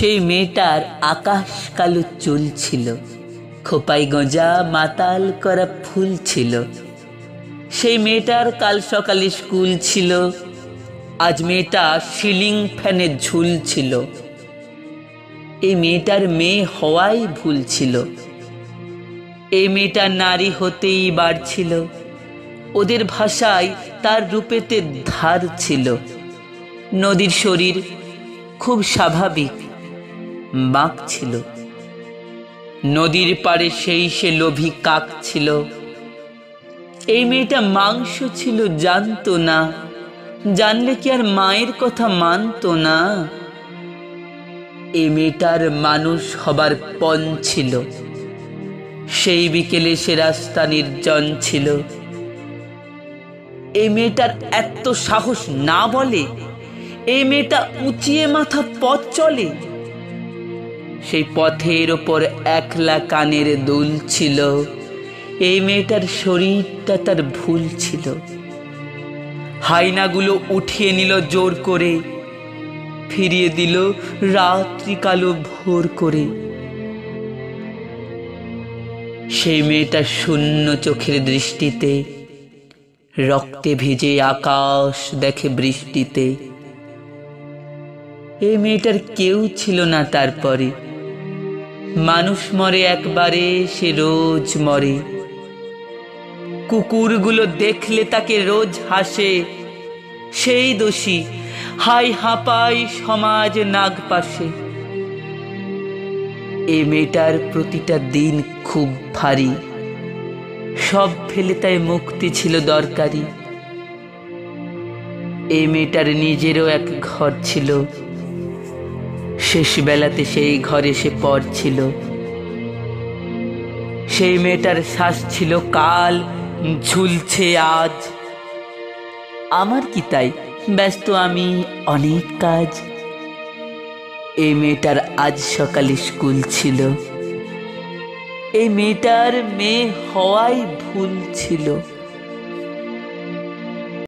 সেই মেয়েটার আকাশ কালো চুল ছিল, খোপায় গোঁজা মাতাল করা ফুল ছিল। সেই মেয়েটার কাল সকালে স্কুল ছিল, আজ মেয়েটা সিলিং ফ্যানে ঝুলছিল। এই মেয়েটার মেয়ে হওয়াই ভুল ছিল। এই মেয়েটা নারী হতেই বাড়ছিল, ওদের ভাষায় তার রূপেতে ধার ছিল। নদীর শরীর খুব স্বাভাবিক, বাঁক ছিল। নদীর পাড়ে সেই সে লোভী কাক ছিল। এই মেয়েটা মাংস ছিল, জানতো না, জানলে কি আর মায়ের কথা মানতো না। এই মেয়েটার মানুষ হবার পণ ছিল। সেই বিকেলে সে রাস্তা নির্জন ছিল। এই মেয়েটার এত সাহস না বলে, এই মেয়েটা উঁচিয়ে মাথা পথ চলে। সেই পথের ওপর একলা কানের দুল ছিল। এই মেয়েটার শরীরটা তার ভুল ছিল। হাইনাগুলো উঠিয়ে নিল জোর করে, ফিরিয়ে দিল রাত্রি কালো ভোর করে। সেই মেয়েটা শূন্য চোখের দৃষ্টিতে রক্তে ভিজে আকাশ দেখে বৃষ্টিতে। এই মেয়েটার কেউ ছিল না তারপরে। মানুষ মরে একবারে, সে রোজ মরে। কুকুরগুলো দেখলে তাকে রোজ হাসে, সেই দোষী হাই হাঁপায় সমাজ নাগ পাশে। এই মেয়েটার প্রতিটা দিন খুব ভারী, সব ফেলে তাই মুক্তি ছিল দরকারি। এই মেয়েটার নিজেরও এক ঘর ছিল, শেষ বেলাতে সেই ঘরে সে পড়ছিল। সেই মেয়েটার শ্বাস ছিল কাল, ঝুলছে আজ। আমার কি তাই, ব্যস্ত আমি অনেক কাজ। এই মেয়েটার আজ সকালে স্কুল ছিল। এই মেয়েটার মেয়ে হওয়াই ভুল ছিল।